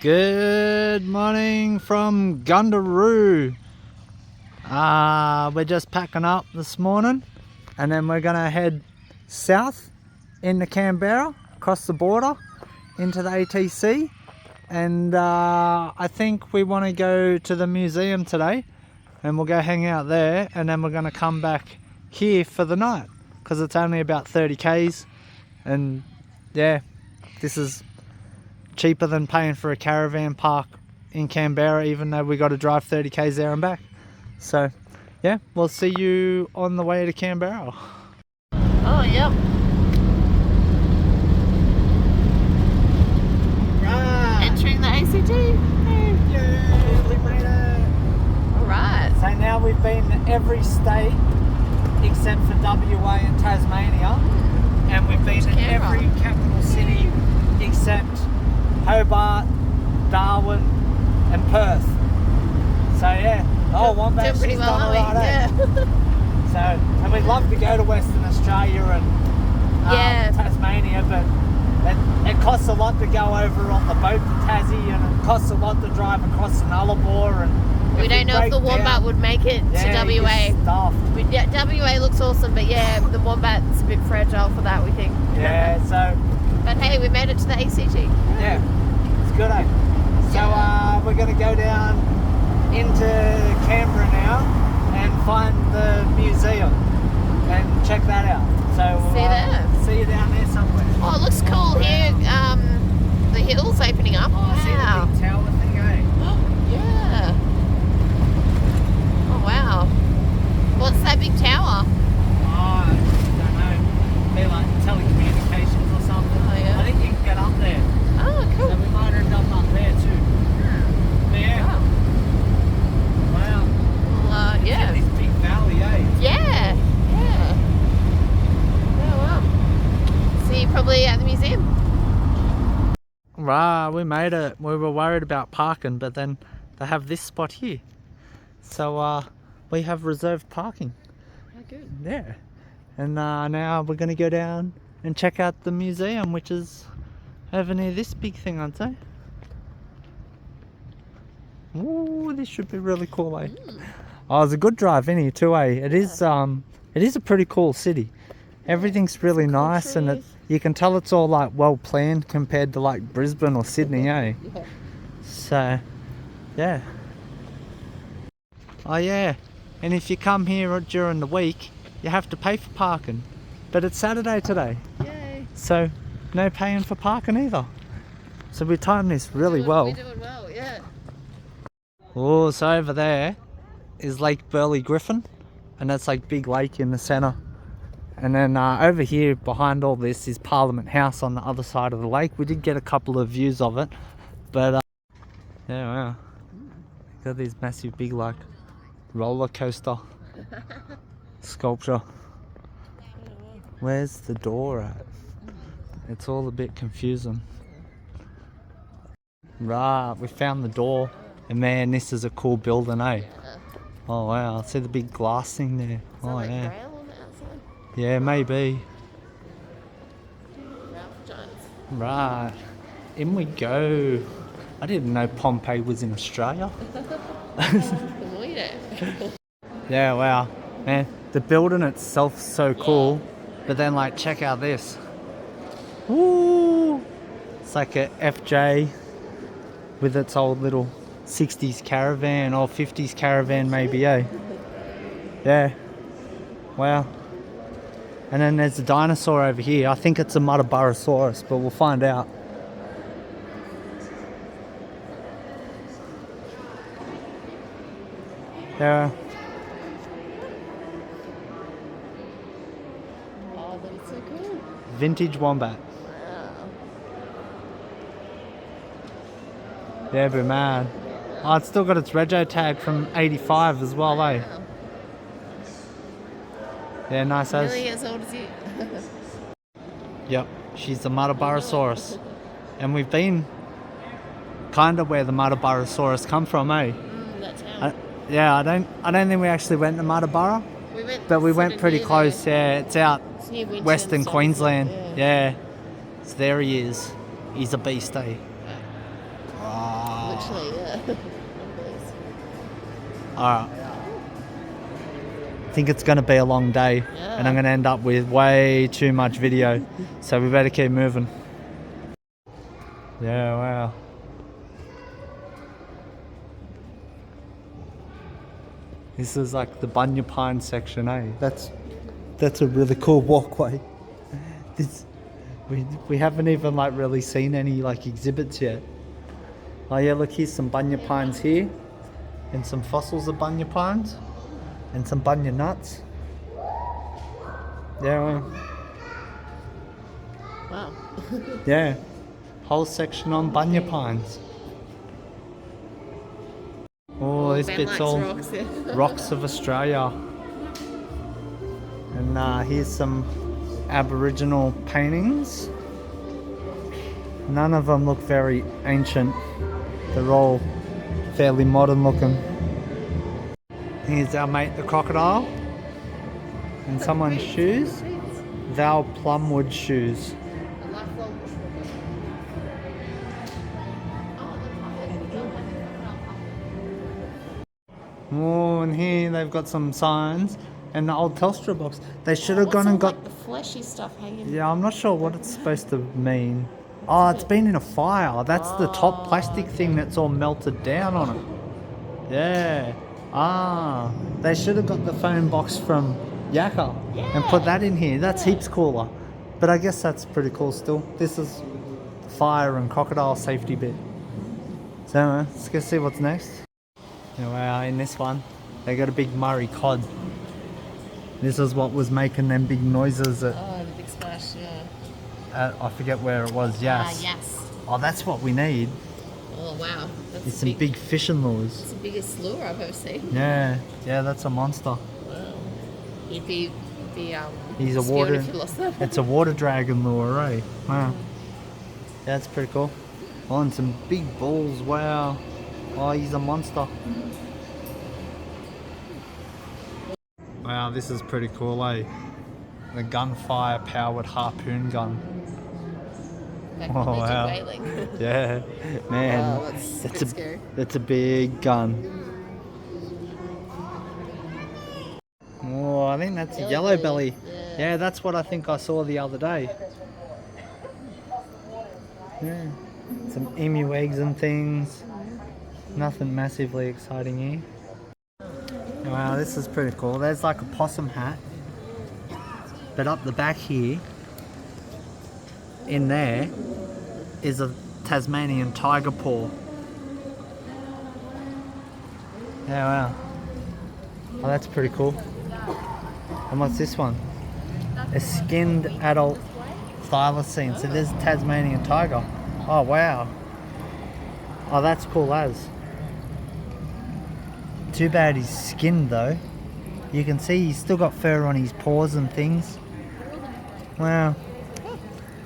Good morning from Gundaroo. We're just packing up this morning and then we're gonna head south into Canberra, across the border into the ATC, and I think we want to go to the museum today and we'll go hang out there, and then we're gonna come back here for the night because it's only about 30 k's, and yeah, this is cheaper than paying for a caravan park in Canberra, even though we got to drive 30 k's there and back. So yeah, we'll see you on the way to Canberra. Oh, yep. Right. Entering the ACT. Yeah, we made it. Alright. So now we've been to every state except for WA and Tasmania, and we've been to every capital city except Hobart, Darwin and Perth. So yeah, the whole Wombat Doing pretty she's well, done aren't we? alright. So, and we'd love to go to Western Australia and Tasmania, but it costs a lot to go over on the boat to Tassie, and it costs a lot to drive across the Nullarbor, and We don't know if the Wombat would make it to WA. WA looks awesome, but yeah, the Wombat's a bit fragile for that, we think. Yeah, so... But hey, we made it to the ACT. Yeah, it's good, eh? So we're going to go down into Canberra now and find the museum and check that out. So See you there. See you down there somewhere. Oh, it looks cool here. The hills opening up. Oh, see the big tower thing, eh? Yeah. Oh, wow. What's that big tower? Oh, I don't know. Maybe like telecommunications or something. Oh, yeah. I think you can get up there. Oh, cool. So we might end up there too. But yeah. Wow. Well, yeah. This big valley, eh? Yeah. Yeah. Oh, wow. See you probably at the museum. Right, we made it. We were worried about parking, but then they have this spot here. So we have reserved parking. Oh, good. Yeah. And now we're going to go down and check out the museum, which is over near this big thing, I'd say. Ooh, this should be really cool, eh? Oh, it's a good drive in here too, eh? It is a pretty cool city. Everything's really nice, and you can tell it's all like well planned compared to like Brisbane or Sydney, eh? Yeah. So, yeah. Oh yeah, and if you come here during the week, you have to pay for parking. But it's Saturday today. Yay. So, no paying for parking either. So we timed this really well. We're doing well, yeah. Oh, so over there is Lake Burley Griffin, and that's like big lake in the centre. And then over here behind all this is Parliament House on the other side of the lake. We did get a couple of views of it, but yeah, wow. Got these massive big like roller coaster sculpture. Where's the door at? It's all a bit confusing. Right, we found the door, and man, this is a cool building, eh? Oh wow, see the big glass thing there. Oh like yeah. Grail on the outside? Yeah, maybe. Ralph Jones. Right, in we go. I didn't know Pompeii was in Australia. The more you know. Yeah, wow. Man, the building itself's so cool. But then like, check out this. Woo! It's like a FJ with its old little 60s caravan or 50s caravan maybe, eh? Yeah. Wow. And then there's a dinosaur over here. I think it's a Muttaburrasaurus, but we'll find out. Yeah. Oh, that is so cool. Vintage wombat. Wow. Yeah, but man. Oh, it's still got its rego tag from 85 as well, eh? Wow. Yeah, nice as. Nearly as old as you. Yep, she's the Muttaburrasaurus. And we've been kind of where the Muttaburrasaurus come from, eh? That town. Yeah, I don't think we actually went to Muttaburra, but we went pretty close. Yeah, it's out It's near Winton, western so Queensland. yeah. Yeah, so there he is. He's a beast, eh? Literally, yeah. Alright. I think it's going to be a long day. Yeah. And I'm going to end up with way too much video. So we better keep moving. Yeah, wow. This is like the Bunya Pine section, eh? That's a really cool walkway. We haven't even like really seen any like exhibits yet. Oh yeah, look, here's some Bunya Pines here. And some fossils of Bunya Pines. And some Bunya nuts. Yeah, well. Wow. Yeah. Whole section on Bunya Pines. Oh, this Ben bit's likes all rocks, yeah. rocks of Australia. And here's some Aboriginal paintings. None of them look very ancient. They're all fairly modern looking. Here's our mate the crocodile. And someone's shoes. Val Plumwood shoes. Oh, and here they've got some signs and the old Telstra box. They should have gone and got... Like the fleshy stuff hanging. Yeah, I'm not sure what it's supposed to mean. Oh, it's been in a fire. That's the top plastic thing that's all melted down on it. Yeah. Ah, they should have got the phone box from Yakka and put that in here. That's heaps cooler. But I guess that's pretty cool still. This is fire and crocodile safety bit. So let's go see what's next. Wow, in this one, they got a big Murray cod. This is what was making them big noises at... Oh, the big splash, yeah. I forget where it was, yes. Yes. Oh, that's what we need. Oh, wow. That's It's some big fishing lures. It's the biggest lure I've ever seen. Yeah, that's a monster. Wow. He'd be He's a spewed water... if you lost that. It's a water dragon lure, eh? Wow. Yeah, that's pretty cool. Oh, and some big balls, wow. Oh, he's a monster. Wow, this is pretty cool, eh? The gunfire powered harpoon gun. Back when they did wow. whaling. Yeah, man. Wow, that's a bit scary. That's a big gun. Oh, I think that's a yellow belly. Yeah, that's what I think I saw the other day. Yeah, some emu eggs and things. Nothing massively exciting here. Wow, this is pretty cool. There's like a possum hat. But up the back here, in there, is a Tasmanian tiger paw. Yeah, wow. Oh, that's pretty cool. And what's this one? A skinned adult thylacine. So there's a Tasmanian tiger. Oh, wow. Oh, that's cool as. Too bad he's skinned though. You can see he's still got fur on his paws and things. Wow.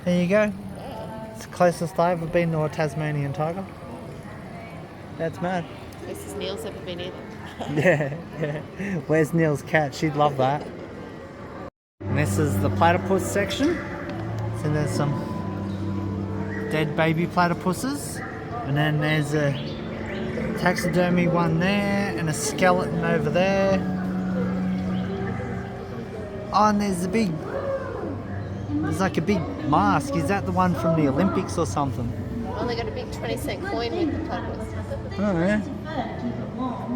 There you go. It's the closest I've ever been to a Tasmanian tiger. That's mad. Closest Neil's ever been either. Yeah. Where's Neil's cat? She'd love that. And this is the platypus section. So there's some dead baby platypuses. And then there's a taxidermy one there and a skeleton over there. Oh, and there's like a big mask. Is that the one from the Olympics or something? Well, they got a big 20-cent coin with the platypus. Oh, yeah.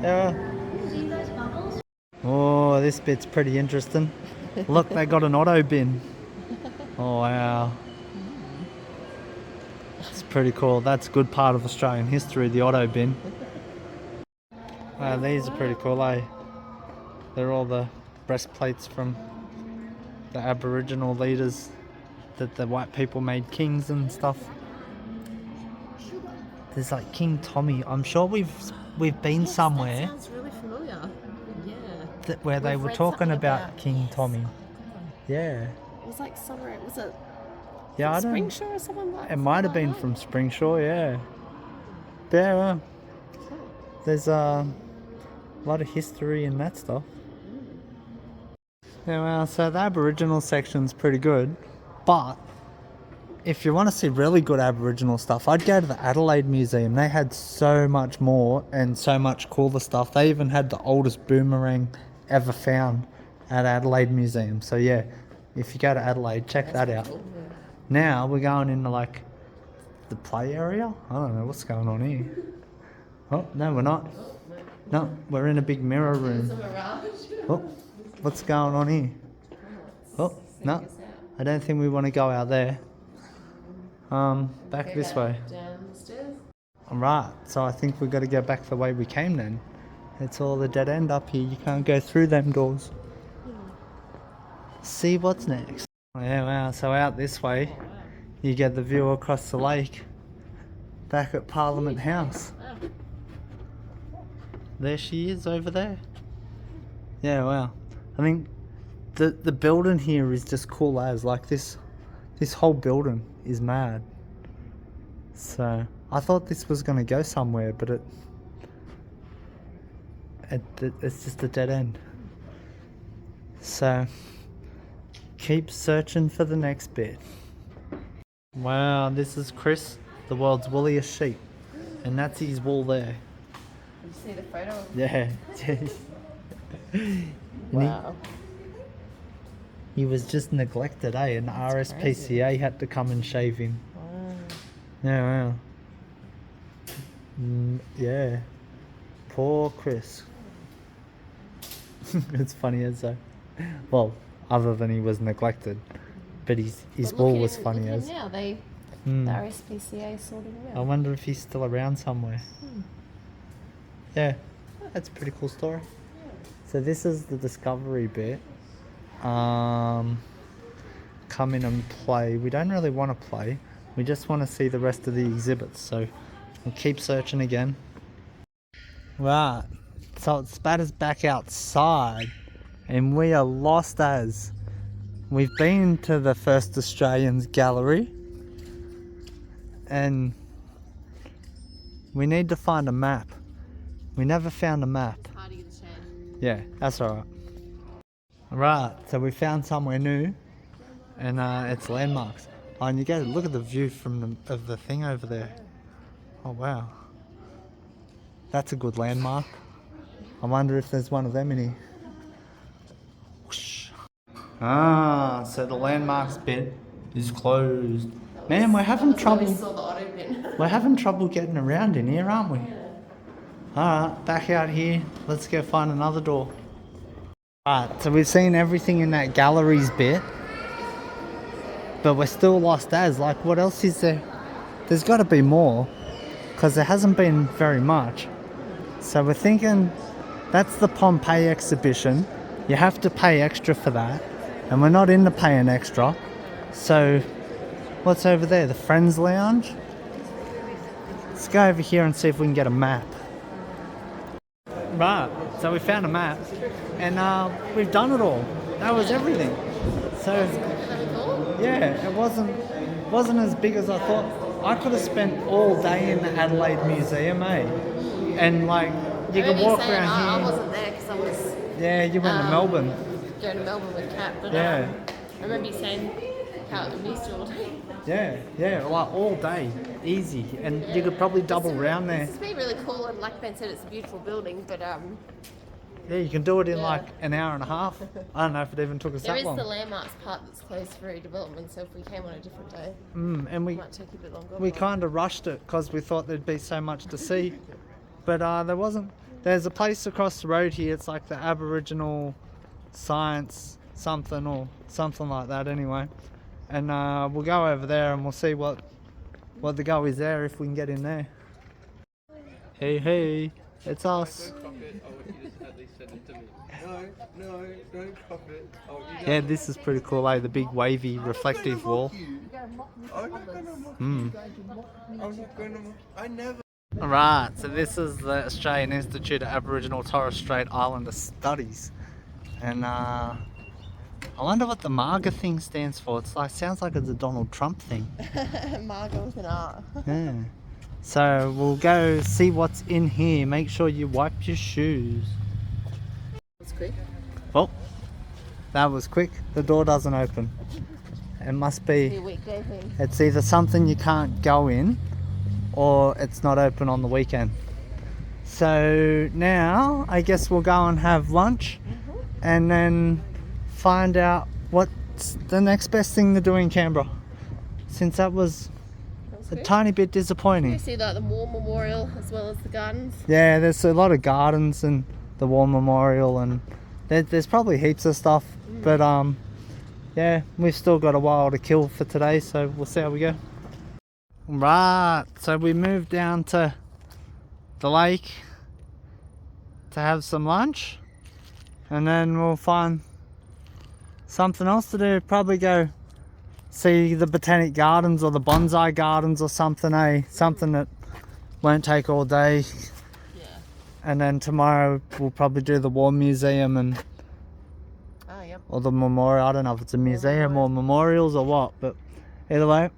Yeah. Oh, this bit's pretty interesting. Look, they got an auto bin. Oh, wow. It's pretty cool. That's a good part of Australian history, the auto bin. Wow, these are pretty cool, eh? They're all the breastplates from the Aboriginal leaders that the white people made kings and stuff. There's like King Tommy. I'm sure we've been somewhere. That sounds really familiar. Yeah. Where they were talking about King Tommy. Yeah. It was like somewhere. Was it? Yeah, I don't. Springshore or something like that. It might have been from Springshore, yeah. But yeah, well, there's a lot of history in that stuff. Yeah, well, so the Aboriginal section's pretty good, but if you want to see really good Aboriginal stuff, I'd go to the Adelaide Museum. They had so much more and so much cooler stuff. They even had the oldest boomerang ever found at Adelaide Museum. So yeah, if you go to Adelaide, check that out. Cool. Now we're going into like the play area. I don't know what's going on here. Oh, no, we're not. No, we're in a big mirror room. Oh, what's going on here? Oh, no, I don't think we want to go out there. Back this way. Downstairs. Alright, so I think we've got to go back the way we came then. It's all the dead end up here. You can't go through them doors. See what's next. Yeah, wow, so out this way, you get the view across the lake. Back at Parliament House. There she is over there. Yeah, wow. I mean, the building here is just cool as, like this whole building is mad. So I thought this was gonna go somewhere, but it's just a dead end. So keep searching for the next bit. Wow, this is Chris, the world's woolliest sheep, and that's his wool there. You see the photo? Yeah. Wow. He was just neglected, eh? And the RSPCA had to come and shave him. Wow. Yeah, wow. Yeah. Poor Chris. It's funny as though. Well, other than he was neglected. But his wool was funny as. Now the RSPCA sorted him I out. wonder if he's still around somewhere. Yeah, that's a pretty cool story. So this is the discovery bit. Come in and play. We don't really want to play. We just want to see the rest of the exhibits. So we'll keep searching again. Right. So it's spat us back outside and we are lost as. We've been to the First Australians Gallery and we need to find a map. We never found a map. Hard to get a chance. Yeah, that's alright. Right, so we found somewhere new and it's landmarks. Oh, and you go look at the view from the thing over there. Oh wow. That's a good landmark. I wonder if there's one of them in here. Whoosh. Ah, so the landmarks bit is closed. Man, we're having trouble. Saw the auto bin. We're having trouble getting around in here, aren't we? Alright, back out here. Let's go find another door. Alright, so we've seen everything in that galleries bit. But we're still lost as. Like, what else is there? There's got to be more. Because there hasn't been very much. So we're thinking that's the Pompeii exhibition. You have to pay extra for that. And we're not into paying extra. So, what's over there? The Friends Lounge? Let's go over here and see if we can get a map. Right, so we found a map. And we've done it all. That was everything. So, yeah, it wasn't as big as I thought. I could have spent all day in the Adelaide Museum, eh? And like, you could walk around I here. wasn't there because I was Yeah, you went to Melbourne. going to Melbourne with Kat. But Yeah. I remember you saying how it missed you all day. Yeah, like all day, easy. And you could probably double round there. It's been really cool, and like Ben said, it's a beautiful building. But Yeah, you can do it in like an hour and a half. I don't know if it even took us there that is long. the landmarks part that's closed for redevelopment. So if we came on a different day, And it we might take a bit longer. we kind of rushed it because we thought there'd be so much to see. But there wasn't. There's a place across the road here. It's like the Aboriginal Science something or something like that anyway. And we'll go over there and we'll see what the go is there if we can get in there. Hey, it's us. No, don't cop it. Yeah, this is pretty cool, eh? The big wavy reflective wall. I'm not gonna mock Mm. I'm not gonna mock. I never. Alright, so this is the Australian Institute of Aboriginal Torres Strait Islander Studies. And I wonder what the MAGA thing stands for. It's like, sounds like it's a Donald Trump thing. Margot with an R. Yeah. So we'll go see what's in here. Make sure you wipe your shoes. That's quick. Well, that was quick. The door doesn't open. it must Be be, a weekday thing. it's either something you can't go in or it's not open on the weekend. So now I guess we'll go and have lunch and then find out what's the next best thing to do in Canberra, since that was a tiny bit You disappointing. see like the War Memorial as well as the gardens. Yeah, there's a lot of gardens and the War Memorial, and there's probably heaps of stuff, but yeah, we've still got a while to kill for today, so we'll see how we go. Right, so we moved down to the lake to have some lunch, and then we'll find something else to do. Probably go see the Botanic Gardens or the Bonsai Gardens or something, something that won't take all day. Yeah. And then tomorrow we'll probably do the War Museum and Oh, yep. or the memorial. I don't know if it's a museum or memorials or what, but either way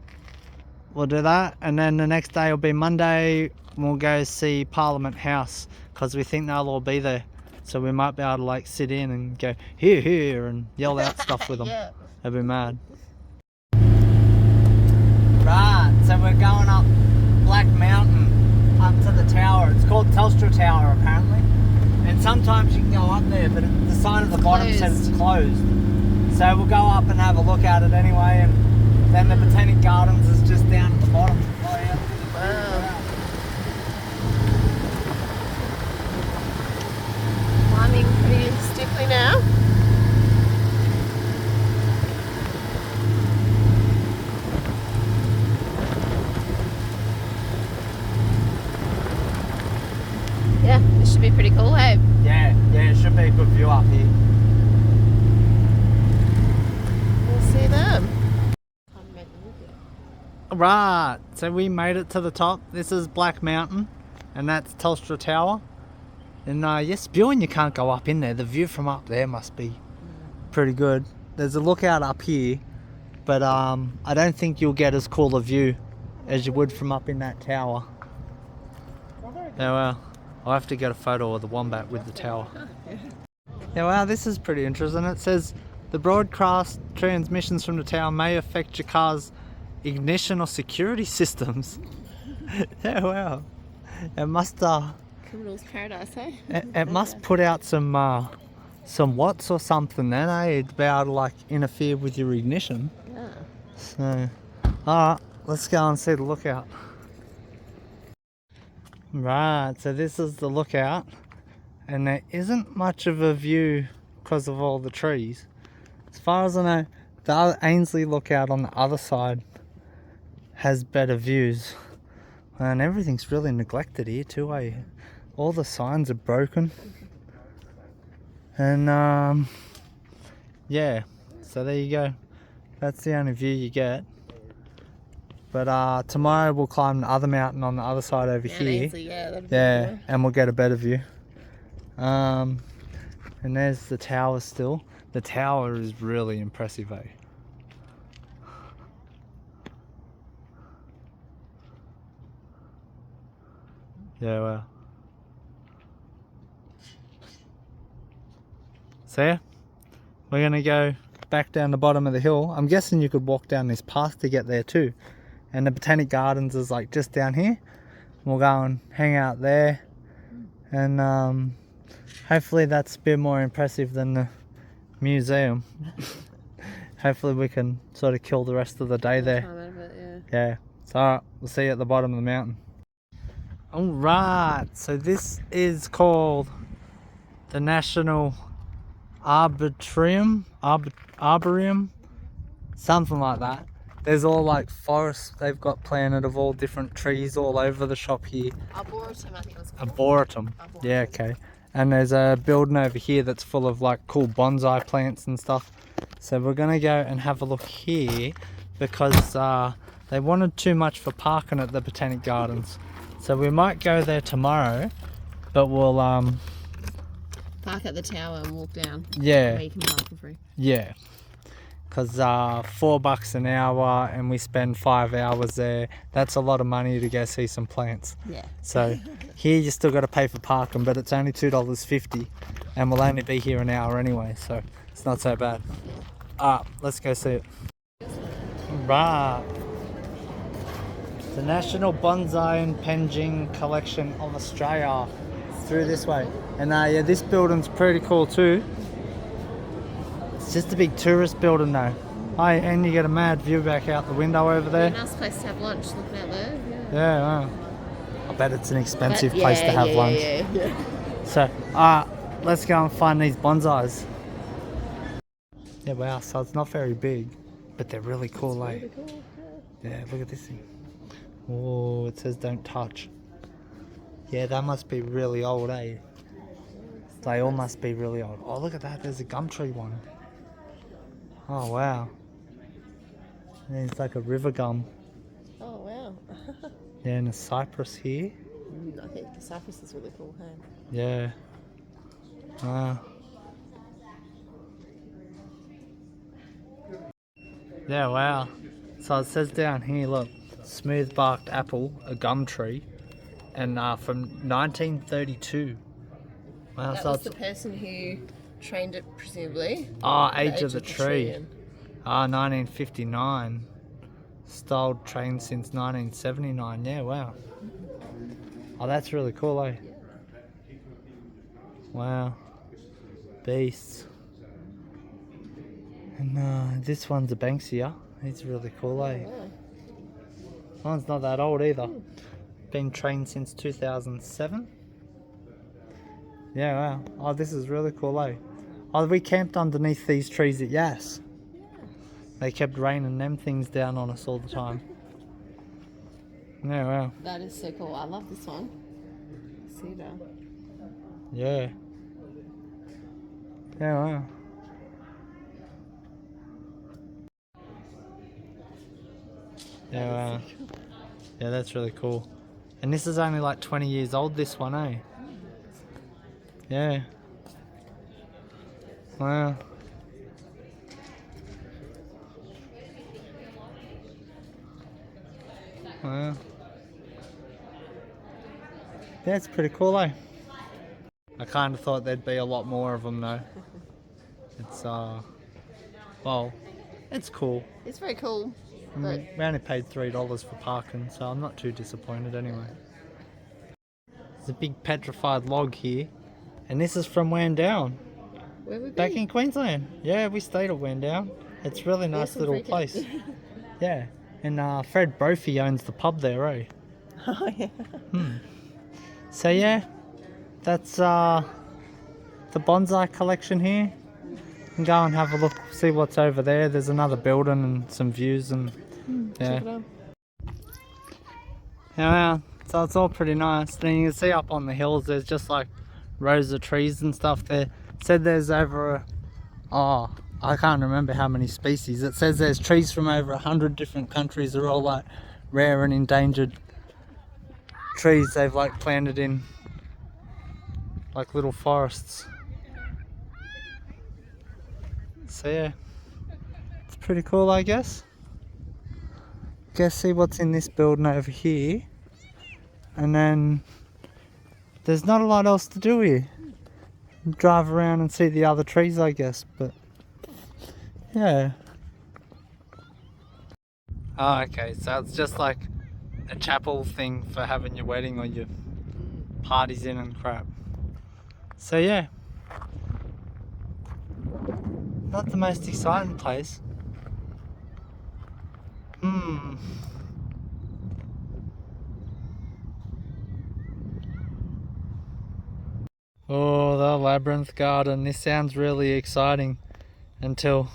we'll do that. And then the next day will be Monday. We'll go see Parliament House because we think they'll all be there, so we might be able to like sit in and go here and yell out stuff with them. Yeah. They'll be mad. Right, so we're going up Black Mountain up to the tower. It's called Telstra Tower apparently, and sometimes you can go up there, but the sign at the bottom says it's closed. So we'll go up and have a look at it anyway, and then the Botanic Gardens is just down at the bottom. Oh, yeah. Wow. Climbing pretty stiffly now. Yeah, this should be pretty cool, hey? Yeah, it should be a good view up here. We'll see them. Right, so we made it to the top. This is Black Mountain, and that's Telstra Tower. And yes, spewing you can't go up in there. The view from up there must be pretty good. There's a lookout up here, but I don't think you'll get as cool a view as you would from up in that tower. Yeah, well, I'll have to get a photo of the wombat with the tower. Yeah, wow, this is pretty interesting. It says the broadcast transmissions from the tower may affect your car's ignition or security systems. Yeah, wow. It must Criminal's paradise, eh? it must put out some watts or something then, eh? To be able to like interfere with your ignition. Yeah. So, alright, let's go and see the lookout. Right, so this is the lookout, and there isn't much of a view because of all the trees. As far as I know, the other Ainsley lookout on the other side has better views, and everything's really neglected here too, eh? All the signs are broken, and yeah, so there you go. That's the only view you get. But tomorrow we'll climb the other mountain on the other side over here. Ainsley, yeah, that'd be Yeah, cool. and we'll get a better view. And there's the tower still. The tower is really impressive, eh? Yeah, well. So yeah, we're gonna go back down the bottom of the hill. I'm guessing you could walk down this path to get there too. And the Botanic Gardens is like just down here. We'll go and hang out there, and hopefully that's a bit more impressive than the museum. Hopefully we can sort of kill the rest of the day there. Time out of it, Yeah, so alright, we'll see you at the bottom of the mountain. Alright, so this is called the National Arboretum, something like that. There's all like forests they've got planted of all different trees all over the shop here. Arboretum, I think it was called. Arboretum. Yeah, okay. And there's a building over here that's full of like cool bonsai plants and stuff. So we're gonna go and have a look here because they wanted too much for parking at the Botanic Gardens. So we might go there tomorrow, but we'll Park at the tower and walk down. yeah. Where you can park for free. Yeah, because $4 an hour and we spend 5 hours there. That's a lot of money to go see some plants. Yeah. So here you still got to pay for parking, but it's only $2.50 and we'll only be here an hour anyway, so it's not so bad. Let's go see it. Right. The National Bonsai and Penjing Collection of Australia. Through this way. And yeah, this building's pretty cool too. It's just a big tourist building though. Oh, and you get a mad view back out the window over there. Nice place to have lunch looking out there. Yeah, wow. I bet it's an expensive place to have lunch. Yeah. So, let's go and find these bonsais. Yeah, wow, so it's not very big, but they're really cool, eh? Really cool. Yeah, look at this thing. Oh, it says don't touch. Yeah, that must be really old, eh? They all must be really old. Oh, look at that, there's a gum tree one. Oh, wow. It's like a river gum. Oh, wow. Yeah, and a cypress here. I think the cypress is really cool, hey? Yeah. Wow. Yeah, wow. So it says down here, look, smooth barked apple, a gum tree, and from 1932. Wow, That so was it's the person who trained it, presumably. age of the tree. 1959. Styled trained since 1979. Yeah, wow. Oh, that's really cool, eh? Wow. Beasts. And this one's a Banksia. He's really cool, eh? That one's not that old either. Been trained since 2007. Yeah, wow. Oh, this is really cool, eh? Oh, we camped underneath these trees at Yass. They kept raining them things down on us all the time. Yeah, wow. That is so cool. I love this one. Cedar. Yeah. Yeah, wow. Yeah, wow. Yeah, that's really cool. And this is only like 20 years old, this one, eh? Yeah. Wow. Wow. Yeah, it's pretty cool, eh? I kind of thought there'd be a lot more of them, though. It's, well, it's cool. It's very cool. But We only paid $3 for parking, so I'm not too disappointed anyway. There's a big petrified log here, and this is from Wandown, where we back in Queensland. Yeah, we stayed at Wandown. It's a really nice Awesome little freaking. place. Yeah, and Fred Brophy owns the pub there, eh? Oh, yeah. So yeah, that's the bonsai collection here. You can go and have a look, see what's over there. There's another building and some views and yeah. Check it out. Yeah, so it's all pretty nice. Then you can see up on the hills there's just like rows of trees and stuff there. It said there's over I can't remember how many species. It says there's trees from over 100 different countries. They're all like rare and endangered trees they've like planted in like little forests. So yeah, it's pretty cool, I guess. Guess see what's in this building over here, and then there's not a lot else to do here. Drive around and see the other trees, I guess, but yeah. Oh, okay, so it's just like a chapel thing for having your wedding or your parties in and crap. So yeah, not the most exciting place. Oh, the labyrinth garden. This sounds really exciting until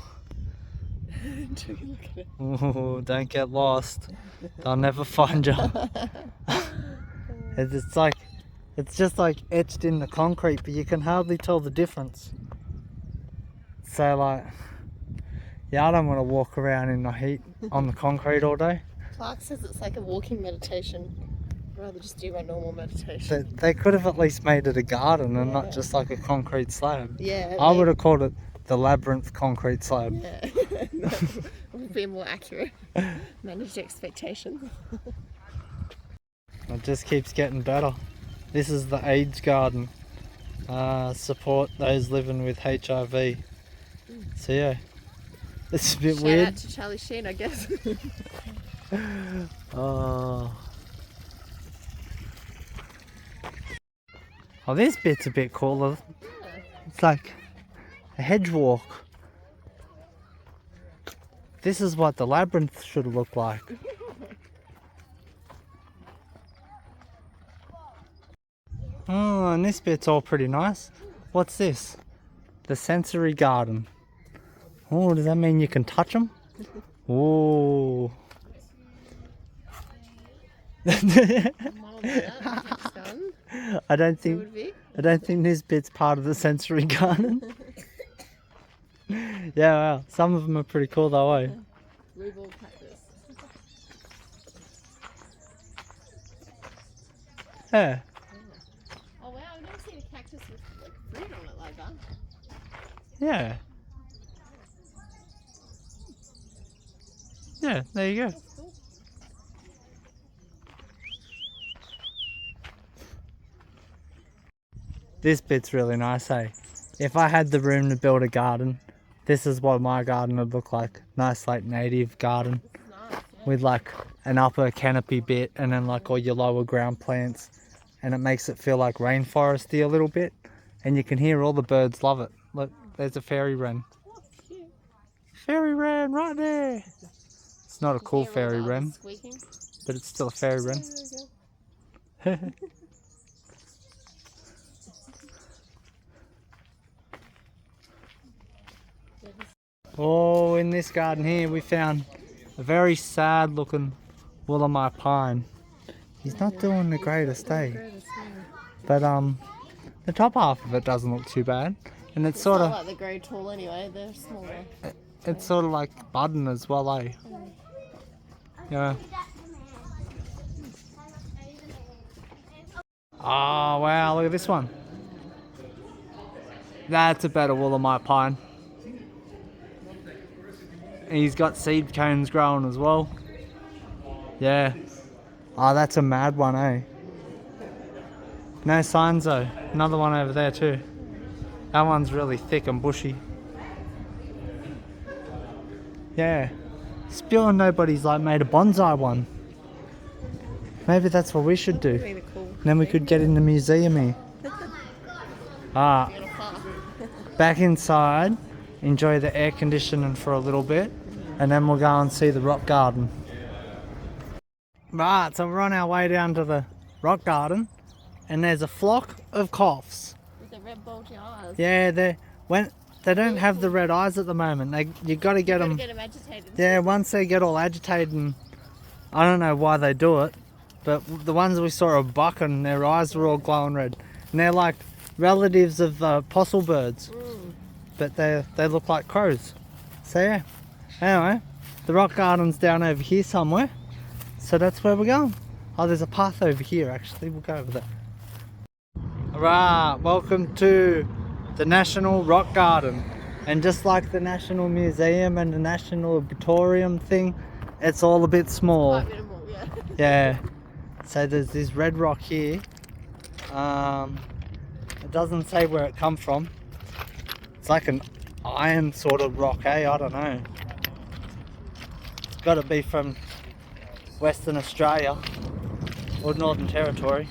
oh, don't get lost. They'll never find you. It's just like etched in the concrete, but you can hardly tell the difference. So like, yeah, I don't want to walk around in the heat on the concrete all day. Clark says it's like a walking meditation. I'd rather just do my normal meditation. They could have at least made it a garden and not just like a concrete slab. Yeah. I would have called it the labyrinth concrete slab. Yeah. Would be more accurate. Managed expectations. It just keeps getting better. This is the AIDS garden. Support those living with HIV. So yeah, It's a bit Shout weird. out to Charlie Sheen, I guess. Oh. Oh, this bit's a bit cooler. It's like a hedge walk. This is what the labyrinth should look like. Oh, and this bit's all pretty nice. What's this? The sensory garden. Oh, does that mean you can touch them? Oh. I don't think this bit's part of the sensory garden. Yeah, well, some of them are pretty cool though, eh? Blueball cactus. Yeah. Oh wow, I've never seen a cactus with like fruit on it like that. Yeah. Yeah, there you go. That's cool. This bit's really nice, eh? If I had the room to build a garden, this is what my garden would look like. Nice, like, native garden. Nice, yeah. With, like, an upper canopy bit and then, like, all your lower ground plants. And it makes it feel like rainforesty a little bit. And you can hear all the birds love it. Look, there's a fairy wren. Oh, cute. Fairy wren right there. It's not a cool Hear all fairy the wren, others squeaking. but it's still a fairy wren. There we go. Oh, in this garden here we found a very sad looking Willamite pine. He's not doing the greatest, eh? But the top half of it doesn't look too bad. And it's sort not of like the grey tall anyway, they're smaller. it's sort of like budding as well, eh? Yeah. Oh wow, look at this one. That's a better Willamite pine. And he's got seed cones growing as well. Yeah. Oh, that's a mad one, eh? No signs though. Another one over there too. That one's really thick and bushy. Yeah. Still nobody's like made a bonsai one. Maybe that's what we should do. Really cool. Then we could get in the museum here. Ah, back inside, enjoy the air conditioning for a little bit, and then we'll go and see the rock garden. Right, so we're on our way down to the rock garden, and there's a flock of coughs. With the red bulgy eyes. Yeah, they don't have the red eyes at the moment. You got to get them. Get them agitated. Yeah, once they get all agitated, and I don't know why they do it, but the ones we saw are bucking, their eyes were all glowing red, and they're like relatives of possum birds, but they look like crows. So yeah, anyway, the rock garden's down over here somewhere, so that's where we're going. Oh, there's a path over here actually, we'll go over there. Alright, welcome to the National Rock Garden, and just like the National Museum and the National Arboretum thing, it's all a bit small. Quite minimal, yeah. Yeah, so there's this red rock here. It doesn't say where it come from. It's like an iron sort of rock, eh? I don't know. It's got to be from Western Australia or Northern Territory.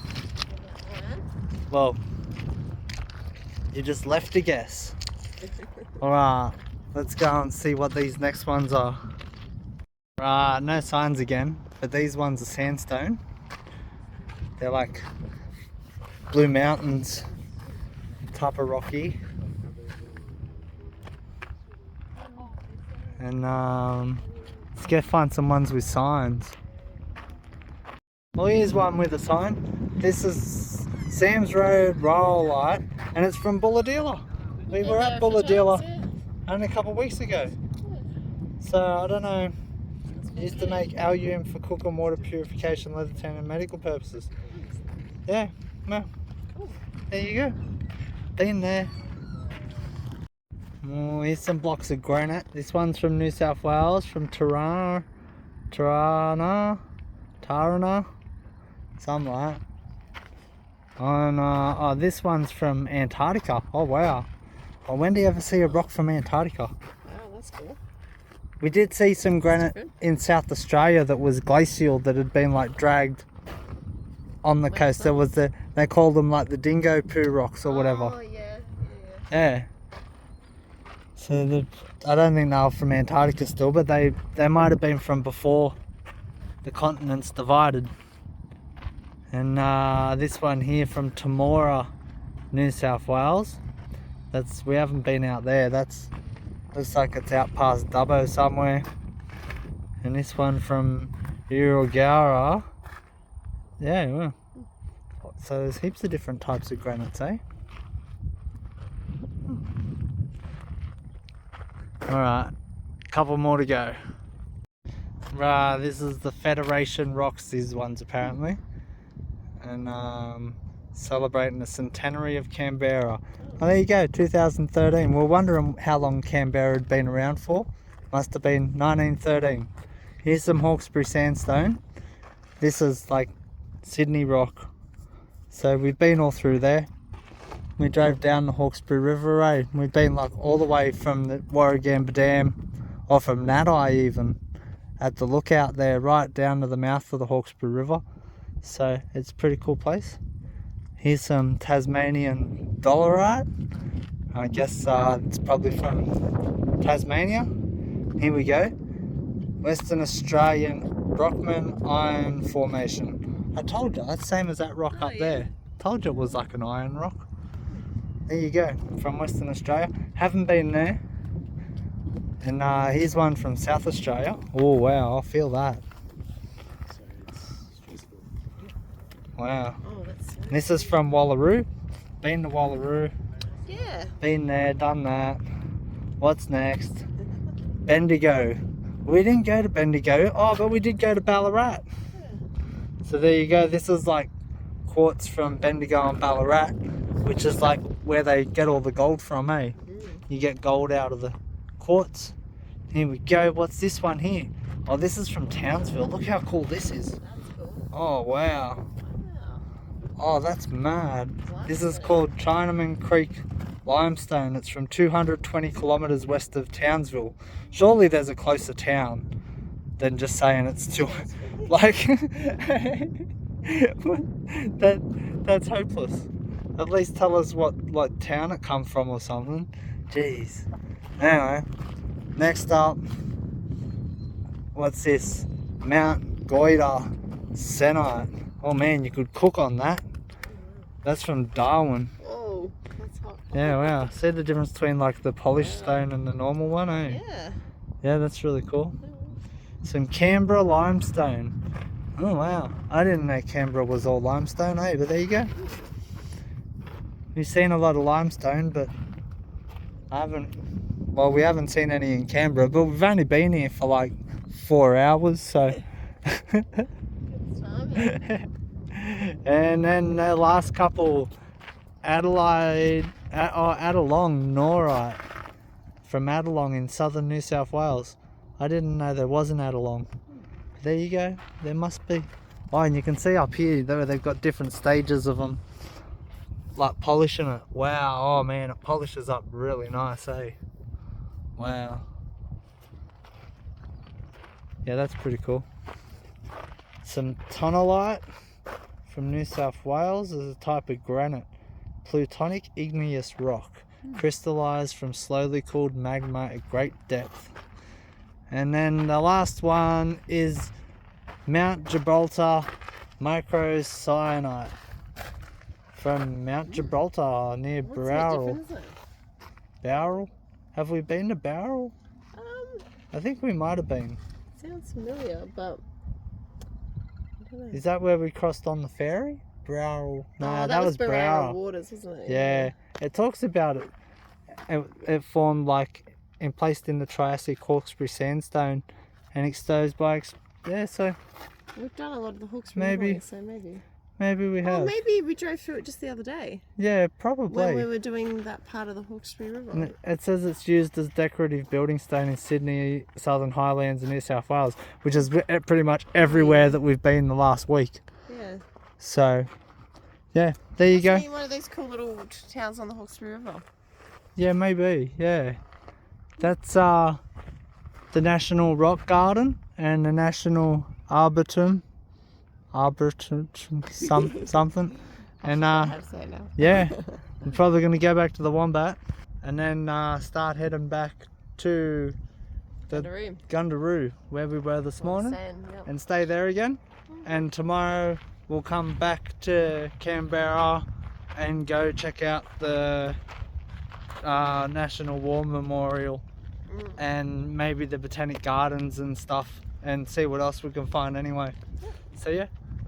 Well, you just left to guess. Alright, let's go and see what these next ones are. Right, no signs again, but these ones are sandstone. They're like Blue Mountains type of rocky. And let's go find some ones with signs. Well, here's one with a sign. This is Sam's Road Rhyolite, and it's from Bulladilla. We were at Bulladilla only a couple of weeks ago. So I don't know. Used to make alum for cooking, water purification, leather tan, and medical purposes. Yeah, well, there you go. Been there. Oh, here's some blocks of granite. This one's from New South Wales, from Tarana, something like that. And oh, this one's from Antarctica. Oh wow. Well, when do you ever see a rock from Antarctica? Wow, that's cool. We did see some granite different. in South Australia that was glacial, that had been like dragged on the coast. There was they called them like the dingo poo rocks or whatever. Oh, yeah. Yeah. So I don't think they were from Antarctica still, but they might have been from before the continents divided. And this one here from Temora, New South Wales. We haven't been out there. Looks like it's out past Dubbo somewhere. And this one from Urugara. Yeah, well. So there's heaps of different types of granites, eh? Alright, couple more to go. Right, this is the Federation Rocks, these ones apparently. And celebrating the centenary of Canberra. Oh, there you go, 2013. We're wondering how long Canberra had been around for. Must have been 1913. Here's some Hawkesbury sandstone. This is like Sydney rock. So we've been all through there. We drove down the Hawkesbury River Road. We've been like all the way from the Warragamba Dam, or from Nadai even, at the lookout there, right down to the mouth of the Hawkesbury River. So it's a pretty cool place. Here's some Tasmanian dolerite. I guess it's probably from Tasmania. Here we go. Western Australian Brockman Iron Formation. I told you, that's same as that rock up there. Told you it was like an iron rock. There you go, from Western Australia. Haven't been there. And here's one from South Australia. Oh wow, I feel that. Wow. Oh, that's nice. This is from Wallaroo. Been to Wallaroo. Yeah. Been there, done that. What's next? Bendigo. We didn't go to Bendigo. Oh, but we did go to Ballarat. Yeah. So there you go. This is like quartz from Bendigo and Ballarat, which is like where they get all the gold from, eh? You get gold out of the quartz. Here we go. What's this one here? Oh, this is from Townsville. Look how cool this is. That's cool. Oh, wow. Wow. Oh, that's mad. This is called Chinaman Creek limestone. It's from 220 kilometers west of Townsville. Surely there's a closer town than just saying it's too like that's hopeless. At least tell us what like town it come from or something. Jeez. Anyway, next up, what's this? Mount Goida Senite. Oh man, you could cook on that. That's from Darwin. Oh, that's hot. Yeah, wow. See the difference between like the polished stone and the normal one, eh? Yeah. Yeah, that's really cool. Some Canberra limestone. Oh wow. I didn't know Canberra was all limestone, eh? But there you go. We've seen a lot of limestone, but we haven't seen any in Canberra, but we've only been here for like 4 hours, so. And then the last couple, Adelong Norite from Adelong in southern New South Wales. I didn't know there was an Adelong. There you go, there must be. Oh, and you can see up here though they've got different stages of them, like polishing it. Wow, oh man, it polishes up really nice, eh? Wow. Yeah, that's pretty cool. Some tonalite from New South Wales is a type of granite, plutonic igneous rock, crystallized from slowly cooled magma at great depth. And then the last one is Mount Gibraltar microcyanite from Mount Gibraltar near What's Bowral. different, is it? Bowral? Have we been to Bowral? I think we might have been. Sounds familiar, but I don't know. Is that where we crossed on the ferry? Bowral. No, Oh, that was Barrow Bowral. Waters, wasn't it? Yeah, it talks about it. It formed like emplaced in the Triassic Hawkesbury sandstone and exposed by. Yeah, so We've done a lot of the Hawkesbury, Maybe. so maybe. maybe we have. Oh, maybe we drove through it just the other day Yeah, when probably. we were doing that part of the Hawkesbury River. And it says it's used as decorative building stone in Sydney, Southern Highlands and New South Wales, which is pretty much everywhere that we've been the last week. Yeah. So, yeah, there you go. Must be one of those cool little towns on the Hawkesbury River. Yeah, maybe. Yeah, that's the National Rock Garden and the National Arboretum, something. And How to say it now. yeah, I'm probably going to go back to the Wombat and then start heading back to the Gundaroo. Gundaroo, where we were this morning, Sand, yep. and stay there again. And tomorrow we'll come back to Canberra and go check out the National War Memorial and maybe the Botanic Gardens and stuff, and see what else we can find anyway. So yeah,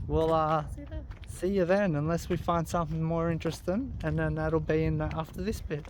we'll See you there. see you then, unless we find something more interesting, and then that'll be in after this bit.